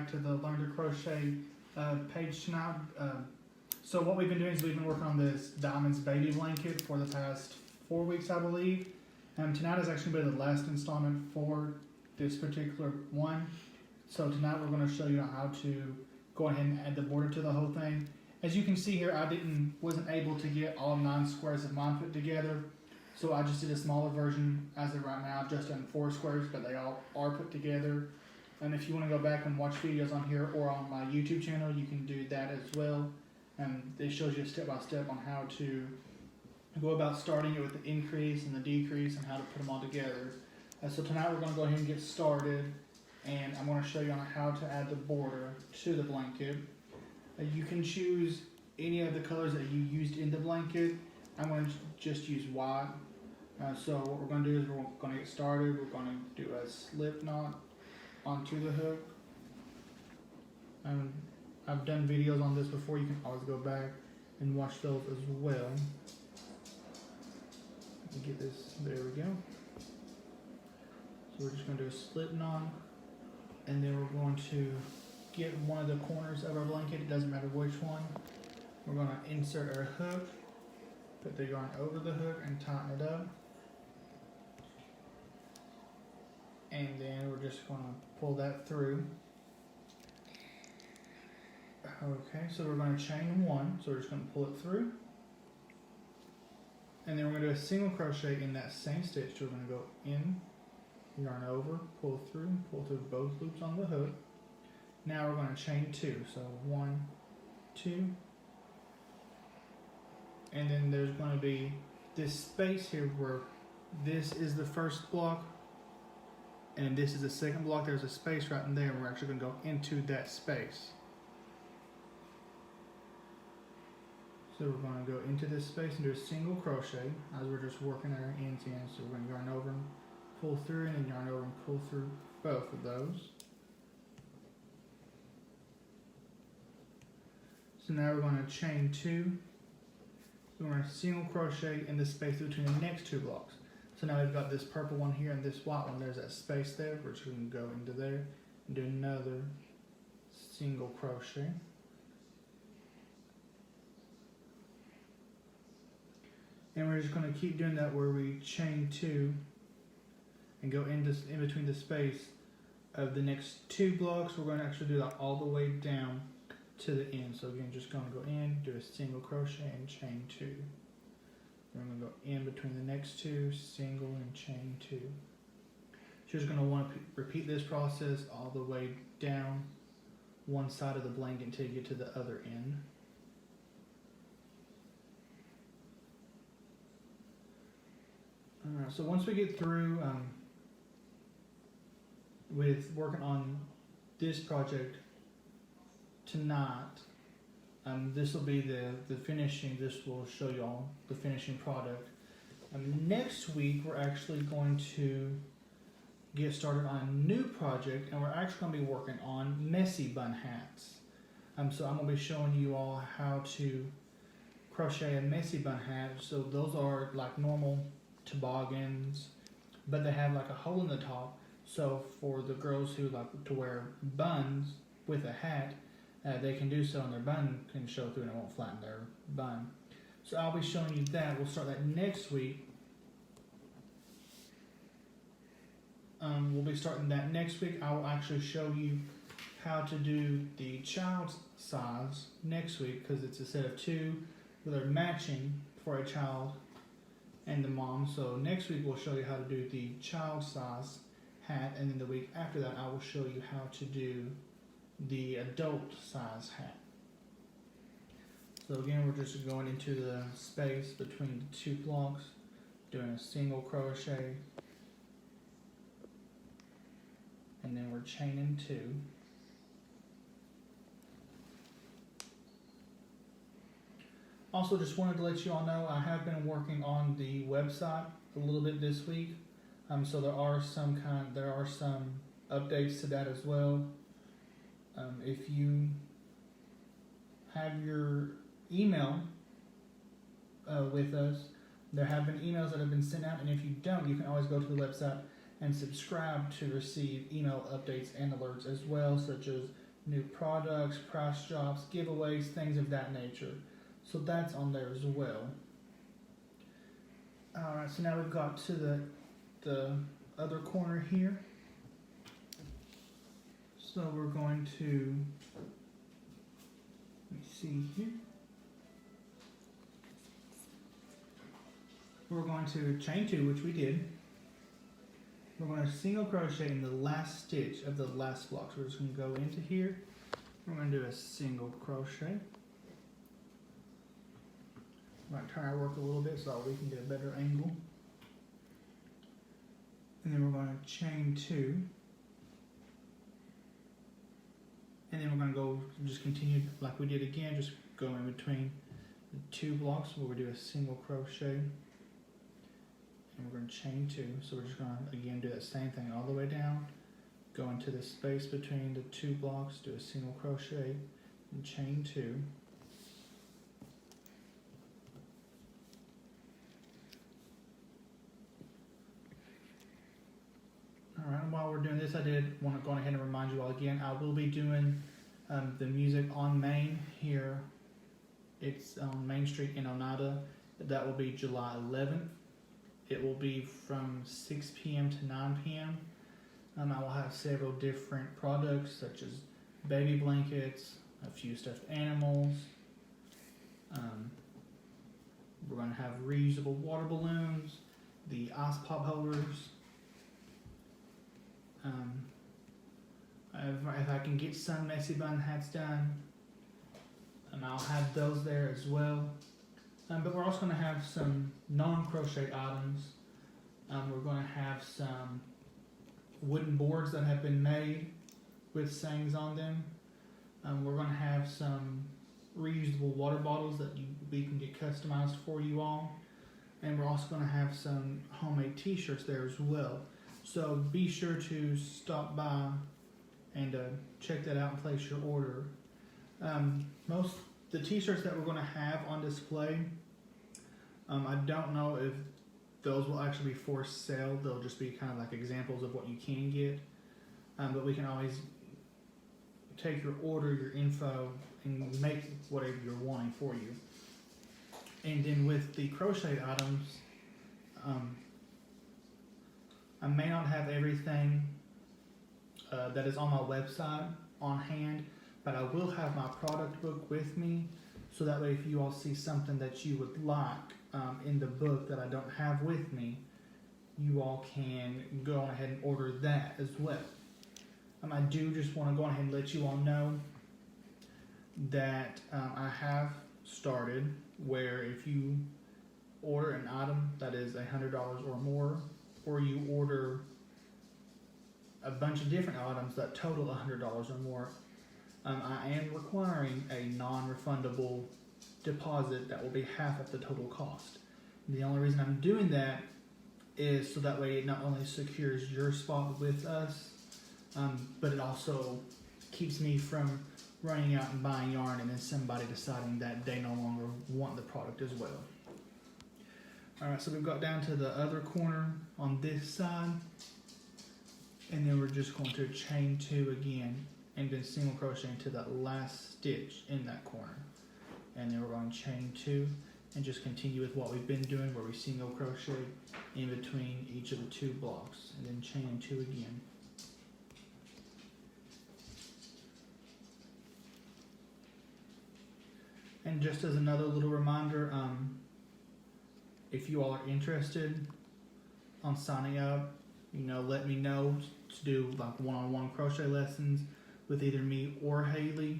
back to the Learn to Crochet page tonight. So what we've been doing is we've been working on this Diamonds baby blanket for the past 4 weeks, I believe. Tonight is actually going to be the last installment for this particular one. So tonight we're going to show you how to go ahead and add the border to the whole thing. As you can see here, I wasn't able to get all 9 squares of mine put together. So I just did a smaller version as of right now. I've just done 4 squares, but they all are put together. And if you want to go back and watch videos on here or on my YouTube channel, you can do that as well. And it shows you step by step on how to go about starting it with the increase and the decrease and how to put them all together. So tonight we're going to go ahead and get started, and I'm going to show you on how to add the border to the blanket. You can choose any of the colors that you used in the blanket. I'm going to just use white. So what we're going to do is we're going to get started. We're going to do a slip knot onto the hook. I've done videos on this before. You can always go back and watch those as well. Let me get this. There we go. So we're just going to do a slip knot, and then we're going to get one of the corners of our blanket. It doesn't matter which one. We're going to insert our hook, put the yarn over the hook, and tighten it up. And then we're just going to pull that through. Okay, so we're going to chain 1, so we're just going to pull it through. And then we're going to do a single crochet in that same stitch. So we're going to go in, yarn over, pull through both loops on the hook. Now we're going to chain 2, so 1, 2. And then there's going to be this space here where this is the first block and this is the second block. There's a space right in there, and we're actually going to go into that space. So we're going to go into this space and do a single crochet as we're just working our ends in. So we're going to yarn over and pull through, and then yarn over and pull through both of those. So now we're going to chain 2. We're going to single crochet in the space between the next 2 blocks. So now we've got this purple one here and this white one. There's that space there. We're just going to go into there and do another single crochet. And we're just going to keep doing that where we chain 2 and go in between the space of the next 2 blocks. We're going to actually do that all the way down to the end. So again, just going to go in, do a single crochet and chain 2. Then we're going to go in between the next 2, single and chain 2. So you're just going to want to repeat this process all the way down one side of the blanket until you get to the other end. Alright, so once we get through with working on this project tonight, this will be the finishing. This will show you all the finishing product. Next week we're actually going to get started on a new project, and we're actually going to be working on messy bun hats. So I'm going to be showing you all how to crochet a messy bun hat. So those are like normal toboggans, but they have like a hole in the top. So for the girls who like to wear buns with a hat, they can do so, and their bun can show through and it won't flatten their bun. So I'll be showing you that. We'll start that next week. We'll be starting that next week. I will actually show you how to do the child's size next week, because it's a set of 2 that are matching for a child and the mom. So next week we'll show you how to do the child size hat, and then the week after that I will show you how to do the adult size hat. So again, we're just going into the space between the 2 blocks, doing a single crochet, and then we're chaining 2. Also, just wanted to let you all know I have been working on the website a little bit this week. So there are some updates to that as well. If you have your email with us, there have been emails that have been sent out, and if you don't, you can always go to the website and subscribe to receive email updates and alerts as well, such as new products, price drops, giveaways, things of that nature. So that's on there as well. Alright, so now we've got to the other corner here. So we're going to, let me see here. We're going to chain 2, which we did. We're going to single crochet in the last stitch of the last block. So we're just going to go into here. We're going to do a single crochet. We're going to turn our work a little bit so that we can get a better angle. And then we're going to chain 2. And then we're going to go just continue like we did again, just go in between the 2 blocks where we do a single crochet. And we're going to chain 2. So we're just going to again do that same thing all the way down. Go into the space between the 2 blocks, do a single crochet, and chain 2. Alright, and while we're doing this, I did want to go ahead and remind you all again, I will be doing the music on Main here. It's on Main Street in Oneida. That will be July 11th. It will be from 6 p.m. to 9 p.m. I will have several different products such as baby blankets, a few stuffed animals. We're going to have reusable water balloons, the ice pop holders. If I can get some messy bun hats done, I'll have those there as well. But we're also going to have some non-crochet items. We're going to have some wooden boards that have been made with sayings on them. We're going to have some reusable water bottles that we can get customized for you all. And we're also going to have some homemade t-shirts there as well. So be sure to stop by and check that out and place your order. The t-shirts that we're going to have on display, I don't know if those will actually be for sale. They'll just be kind of like examples of what you can get. But we can always take your order, your info, and make whatever you're wanting for you. And then with the crochet items, I may not have everything that is on my website on hand, but I will have my product book with me, so that way if you all see something that you would like in the book that I don't have with me, you all can go ahead and order that as well. I do just want to go ahead and let you all know that I have started where if you order an item that is $100 or more, or you order a bunch of different items that total $100 or more, I am requiring a non-refundable deposit that will be half of the total cost. The only reason I'm doing that is so that way it not only secures your spot with us, but it also keeps me from running out and buying yarn and then somebody deciding that they no longer want the product as well. Alright, so we've got down to the other corner on this side, and then we're just going to chain 2 again and then single crochet into that last stitch in that corner. And then we're going to chain 2 and just continue with what we've been doing, where we single crochet in between each of the 2 blocks and then chain 2 again. And just as another little reminder, if you all are interested on signing up, let me know to do like one-on-one crochet lessons with either me or Haley.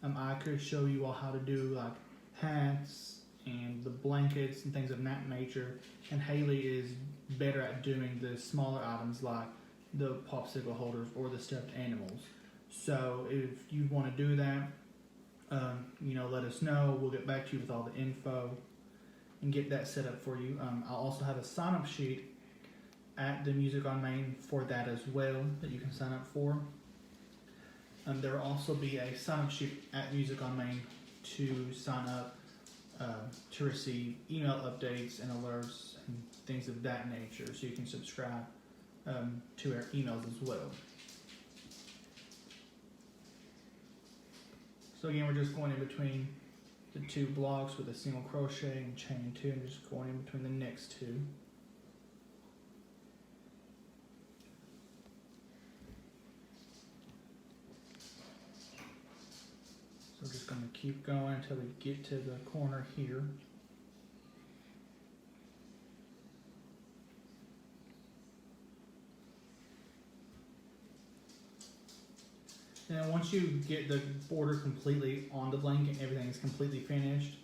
I could show you all how to do like hats and the blankets and things of that nature. And Haley is better at doing the smaller items like the popsicle holders or the stuffed animals. So if you want to do that, let us know. We'll get back to you with all the info and get that set up for you. I'll also have a sign-up sheet at the Music on Main for that as well that you can sign up for. There will also be a sign-up sheet at Music on Main to sign up to receive email updates and alerts and things of that nature, so you can subscribe to our emails as well. So again, we're just going in between the 2 blocks with a single crochet and chain 2, and just going in between the next 2. So we're just going to keep going until we get to the corner here. And once you get the border completely on the blanket, everything is completely finished,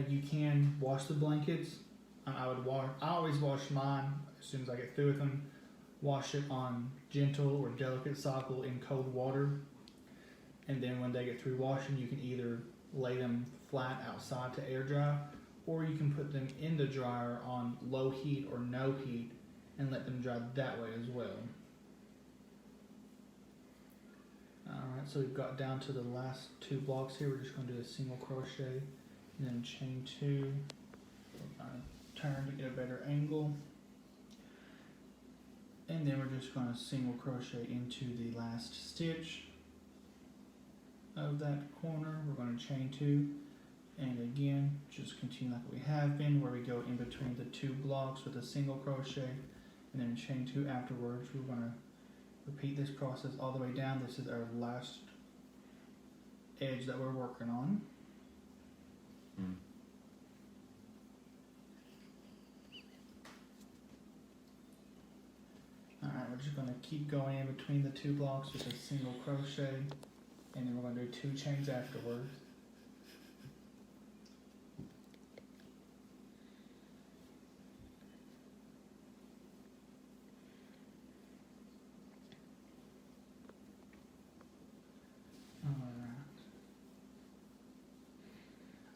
you can wash the blankets. I always wash mine as soon as I get through with them. Wash it on gentle or delicate cycle in cold water. And then when they get through washing, you can either lay them flat outside to air dry, or you can put them in the dryer on low heat or no heat and let them dry that way as well. Alright, so we've got down to the last 2 blocks here. We're just going to do a single crochet and then chain 2. Turn to get a better angle. And then we're just going to single crochet into the last stitch of that corner. We're going to chain 2. And again, just continue like we have been, where we go in between the 2 blocks with a single crochet and then chain 2 afterwards. We're going to repeat this process all the way down. This is our last edge that we're working on. Alright, we're just going to keep going in between the 2 blocks with a single crochet, and then we're going to do 2 chains afterwards.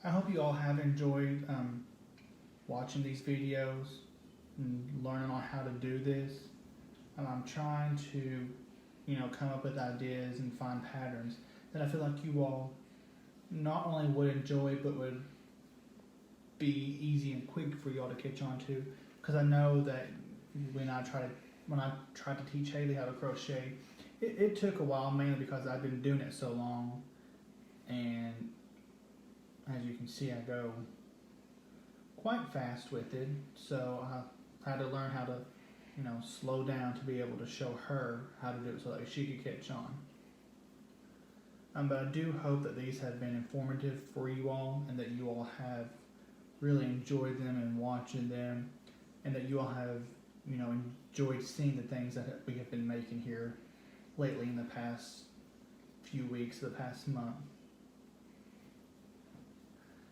I hope you all have enjoyed watching these videos and learning on how to do this. I'm trying to, come up with ideas and find patterns that I feel like you all not only would enjoy, but would be easy and quick for y'all to catch on to. Because I know that when I tried to teach Haley how to crochet, it took a while, mainly because I've been doing it so long, and as you can see, I go quite fast with it, so I had to learn how to, slow down to be able to show her how to do it so that she could catch on. But I do hope that these have been informative for you all, and that you all have really enjoyed them and watching them, and that you all have, enjoyed seeing the things that we have been making here lately in the past few weeks, the past month.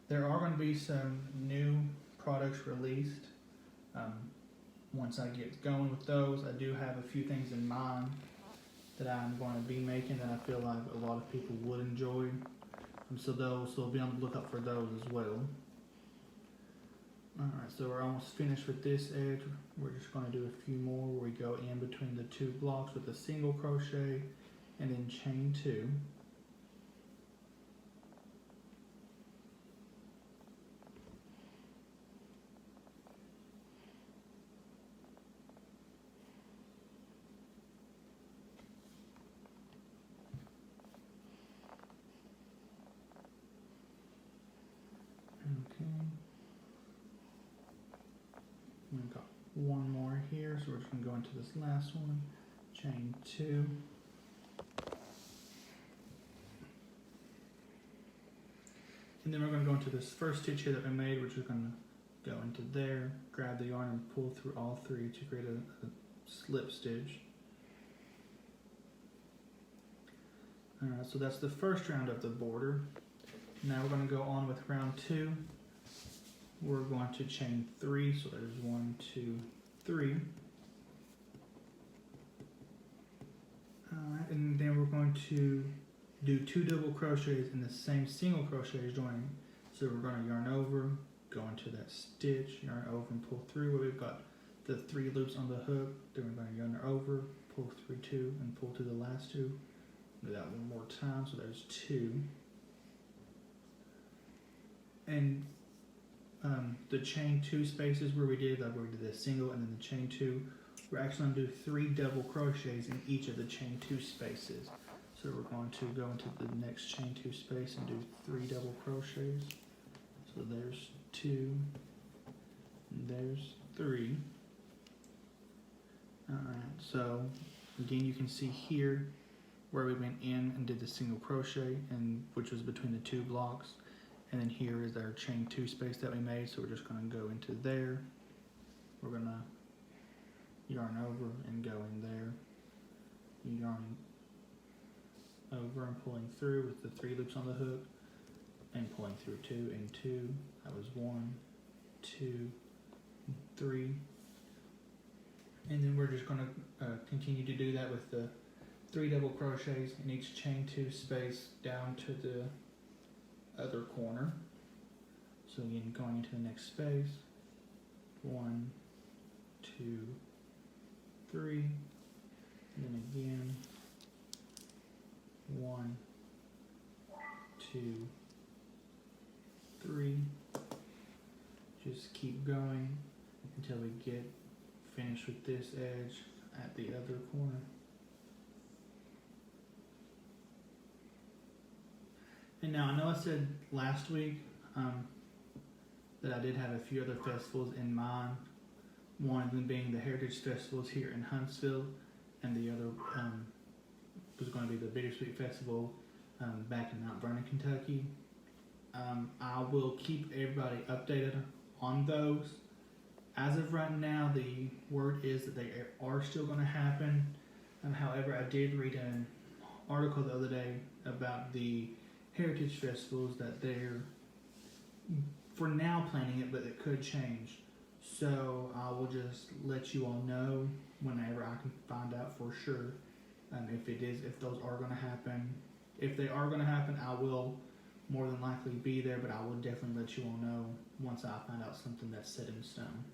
There are going to be some new products released. Once I get going with those, I do have a few things in mind that I'm going to be making that I feel like a lot of people would enjoy. So be on the lookout for those as well. Alright, so we're almost finished with this edge. We're just going to do a few more where we go in between the 2 blocks with a single crochet and then chain 2. We've got one more here, so we're just going to go into this last one, chain 2. And then we're going to go into this first stitch here that we made, which is going to go into there, grab the yarn and pull through all 3 to create a slip stitch. Alright, so that's the first round of the border. Now we're going to go on with round 2. We're going to chain 3, so there's 1, 2, 3. Alright, and then we're going to do 2 double crochets in the same single crochet as joining. So we're going to yarn over, go into that stitch, yarn over and pull through where we've got the 3 loops on the hook. Then we're going to yarn over, pull through 2 and pull through the last 2. Do that one more time, so there's 2. And the chain 2 spaces where we did the single and then the chain 2, we're actually going to do 3 double crochets in each of the chain 2 spaces. So we're going to go into the next chain 2 space and do 3 double crochets. So there's 2, and there's 3. Alright, so again you can see here where we went in and did the single crochet, and which was between the 2 blocks, and then here is our chain 2 space that we made. So we're just going to go into there, we're going to yarn over and go in there, yarning over and pulling through with the 3 loops on the hook, and pulling through 2 and 2. That was 1, 2, 3, and then we're just going to continue to do that with the 3 double crochets in each chain 2 space down to the other corner. So again, going into the next space, 1, 2, 3, and then again 1, 2, 3. Just keep going until we get finished with this edge at the other corner. And now I know I said last week that I did have a few other festivals in mind. One of them being the Heritage Festivals here in Huntsville, and the other was going to be the Bittersweet Festival back in Mount Vernon, Kentucky. I will keep everybody updated on those. As of right now, the word is that they are still going to happen. However, I did read an article the other day about the Heritage Festivals that they're for now planning it, but it could change. So I will just let you all know whenever I can find out for sure if those are going to happen. If they are going to happen, I will more than likely be there, but I will definitely let you all know once I find out something that's set in stone.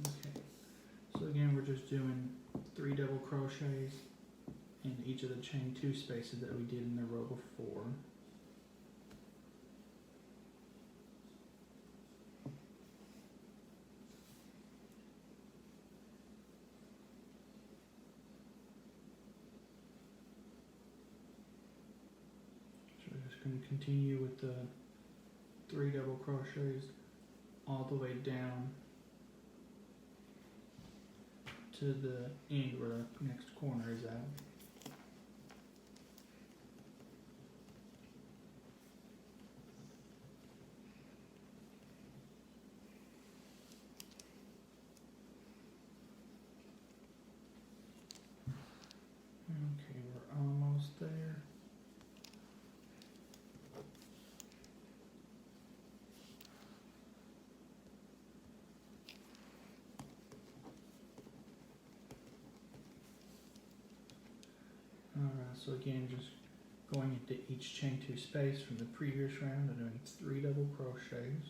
Okay, so again we're just doing 3 double crochets in each of the chain 2 spaces that we did in the row before. So we're just going to continue with the 3 double crochets all the way down to the end where the next corner is at. Okay, we're almost there. Alright, so again, just going into each chain 2 space from the previous round and doing 3 double crochets.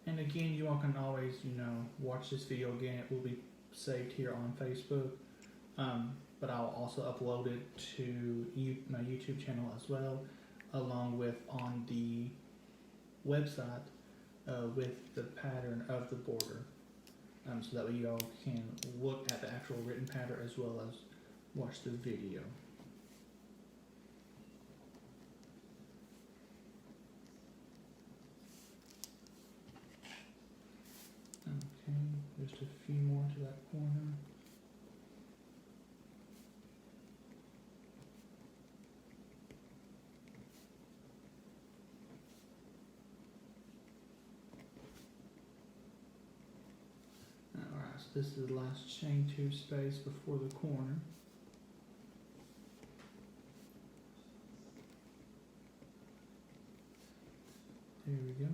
And again, you all can always, watch this video again. It will be saved here on Facebook. But I'll also upload it to my YouTube channel as well, along with on the website with the pattern of the border, so that way you all can look at the actual written pattern as well as watch the video. Okay, just a few more to that corner. Alright, so this is the last chain 2 space before the corner. There we go.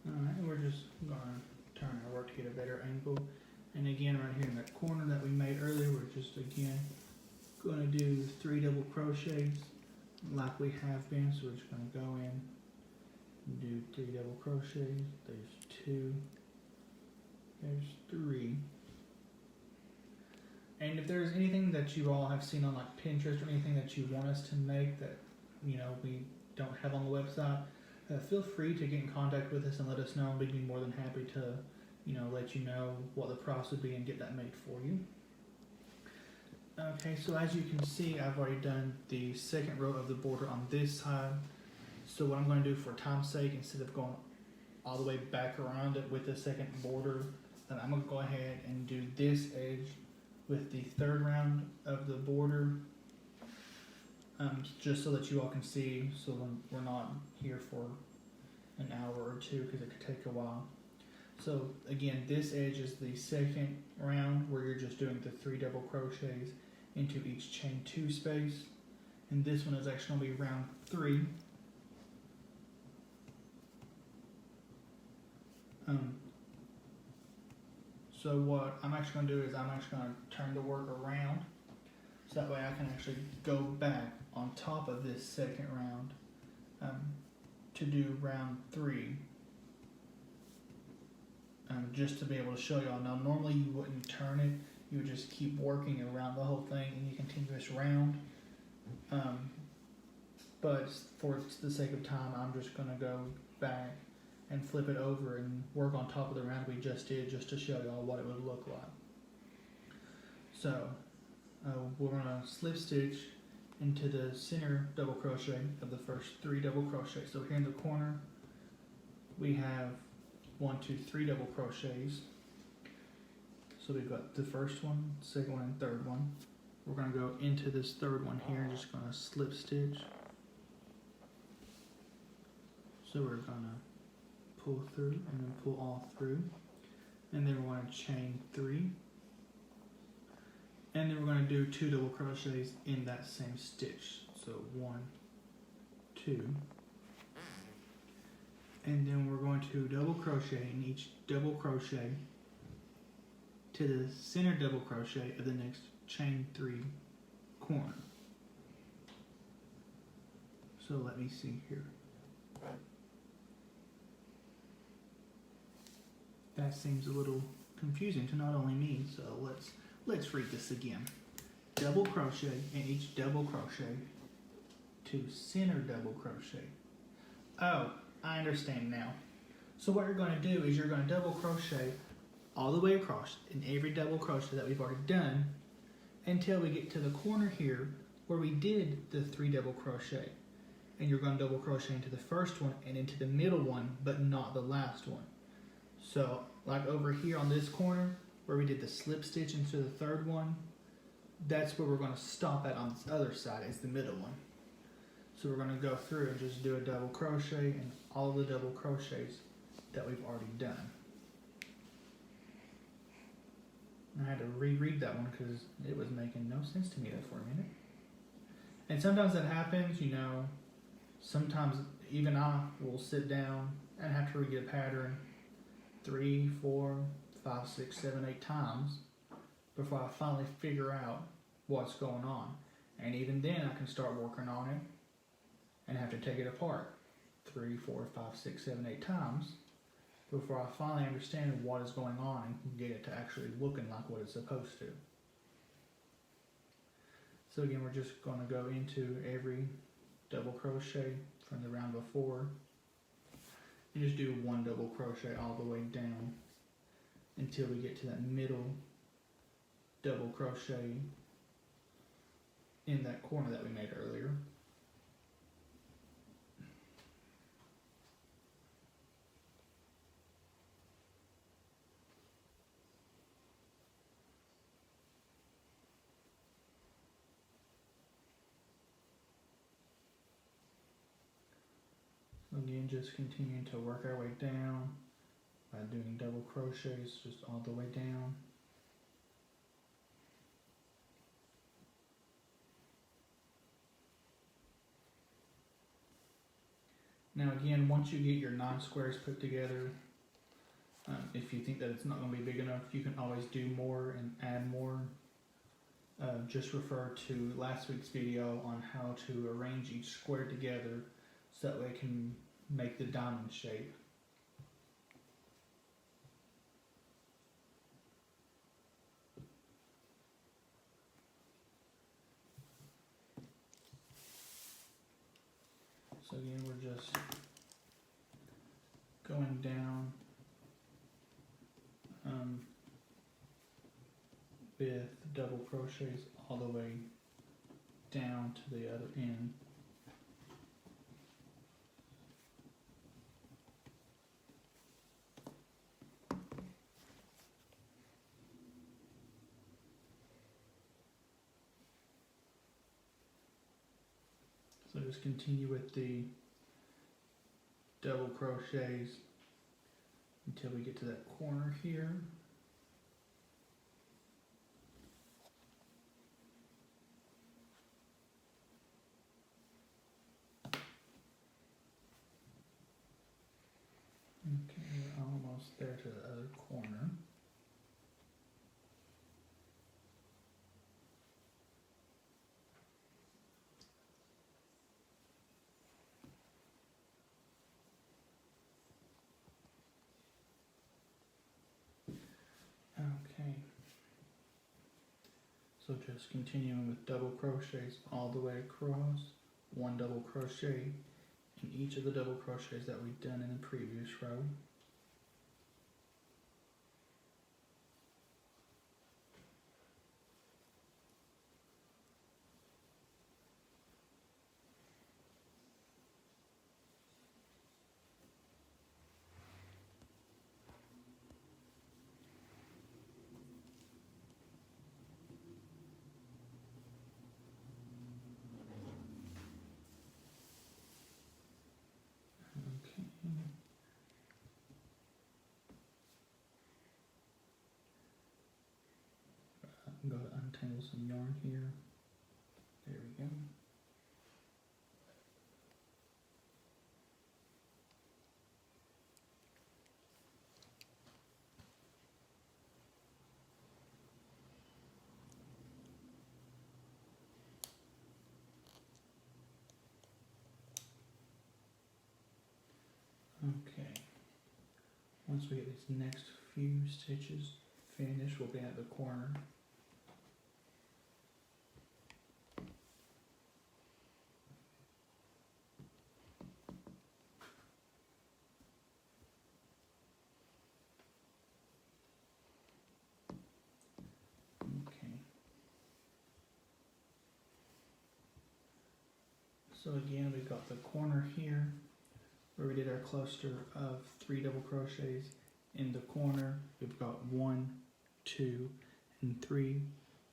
Alright, and we're just going to turn our work to get a better angle. And again, right here in that corner that we made earlier, we're just again going to do 3 double crochets like we have been. So we're just going to go in and do 3 double crochets. There's 2, there's 3. And if there's anything that you all have seen on like Pinterest or anything that you want us to make that, you know, we don't have on the website, feel free to get in contact with us and let us know. We'd be more than happy to, you know, let you know what the process would be and get that made for you. Okay, so as you can see, I've already done the second row of the border on this side. So what I'm going to do for time's sake, instead of going all the way back around it with the second border, then I'm going to go ahead and do this edge with the third round of the border, just so that you all can see, so we're not here for an hour or two because it could take a while. So again, this edge is the second round where you're just doing the 3 double crochets into each chain 2 space, and this one is actually going to be round 3. So what I'm actually going to do is I'm actually going to turn the work around, so that way I can actually go back on top of this second round to do round 3. Just to be able to show y'all. Now normally you wouldn't turn it, you would just keep working around the whole thing and you continue this round. But for the sake of time, I'm just going to go back and flip it over and work on top of the round we just did, just to show y'all what it would look like. So we're going to slip stitch into the center double crochet of the first 3 double crochets. So here in the corner we have 1, 2, 3 double crochets. So we've got the first one, second one, and third one. We're going to go into this third one here and just going to slip stitch. So we're going to pull through and then pull all through, and then we're going to chain 3, and then we're going to do 2 double crochets in that same stitch. So 1, 2, and then we're going to double crochet in each double crochet to the center double crochet of the next chain 3 corner. So let me see here. That seems a little confusing to not only me, so let's read this again. Double crochet in each double crochet to center double crochet. Oh, I understand now. So what you're going to do is you're going to double crochet all the way across in every double crochet that we've already done until we get to the corner here where we did the 3 double crochet. And you're going to double crochet into the first one and into the middle one, but not the last one. So like over here on this corner where we did the slip stitch into the third one, that's where we're going to stop at on this other side, is the middle one. So we're going to go through and just do a double crochet in all of the double crochets that we've already done. I had to reread that one because it was making no sense to me there for a minute. And sometimes that happens, you know, sometimes even I will sit down and have to read a pattern 3, 4, 5, 6, 7, 8 times before I finally figure out what's going on. And even then I can start working on it and have to take it apart 3, 4, 5, 6, 7, 8 times before I finally understand what is going on and can get it to actually looking like what it's supposed to. So again, we're just going to go into every double crochet from the round before and just do 1 double crochet all the way down until we get to that middle double crochet in that corner that we made earlier. Again, just continuing to work our way down by doing double crochets just all the way down. Now again, once you get your 9 squares put together, If you think that it's not going to be big enough, you can always do more and add more. Just refer to last week's video on how to arrange each square together so that way it can make the diamond shape. So again, we're just going down with double crochets all the way down to the other end. So just continue with the double crochets until we get to that corner here. Okay, we're almost there to the other corner. Okay, so just continuing with double crochets all the way across, one double crochet in each of the double crochets that we've done in the previous row. Okay. I'm going to untangle some yarn here. There we go. Okay, once we get these next few stitches finished, we'll be at the corner. Okay. So again, we've got the corner here where we did our cluster of 3 double crochets. In the corner, we've got 1, 2, and 3.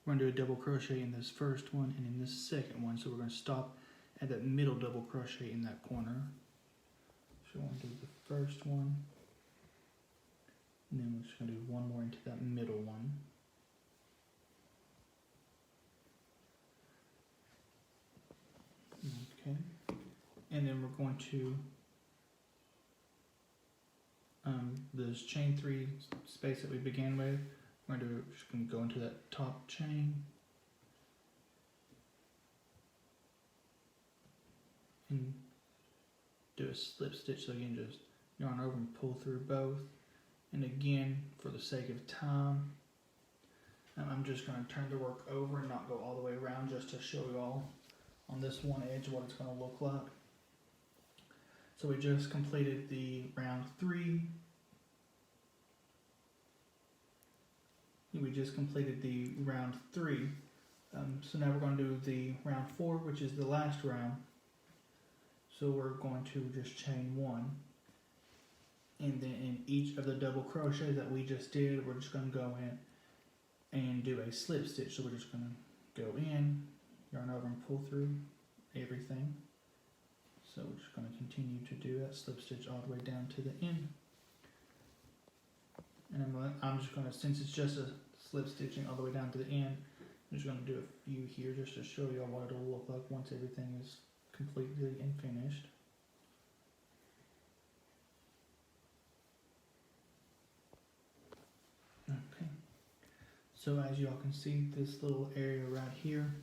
We're going to do a double crochet in this first one and in this second one. So we're going to stop at that middle double crochet in that corner. So we're going to do the first one, and then we're just going to do one more into that middle one. Okay, and then we're going to this chain 3 space that we began with, we're just going to go into that top chain and do a slip stitch. So again, just yarn over and pull through both. And again, for the sake of time, I'm just going to turn the work over and not go all the way around, just to show you all on this one edge what it's going to look like. So we just completed the round 3. We just completed the round 3. So now we're going to do the round 4, which is the last round. So we're going to just chain 1. And then in each of the double crochets that we just did, we're just going to go in and do a slip stitch. So we're just going to go in, yarn over and pull through everything. So we're just going to continue to do that slip stitch all the way down to the end. And I'm just going to, since it's just a slip stitching all the way down to the end, I'm just going to do a few here just to show you all what it'll look like once everything is completely and finished. So as y'all can see, this little area right here,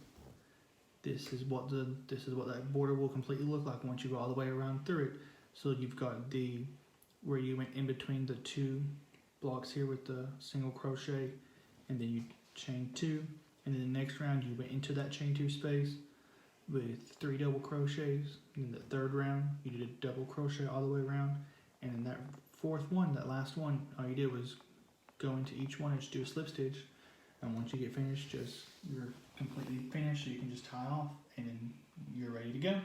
this is what that border will completely look like once you go all the way around through it. So you've got where you went in between the two blocks here with the single crochet, and then you chain 2, and then the next round you went into that chain 2 space with 3 double crochets, and then the third round you did a double crochet all the way around, and then that fourth one, that last one, all you did was go into each one and just do a slip stitch, and once you get finished, you're completely finished, so you can just tie off and then you're ready to go.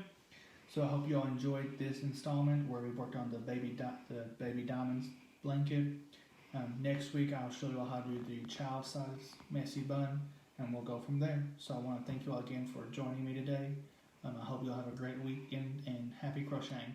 So I hope you all enjoyed this installment where we worked on the baby diamonds blanket. Next week I'll show you all how to do the child size messy bun, and we'll go from there. So I want to thank you all again for joining me today. I hope you all have a great weekend and happy crocheting.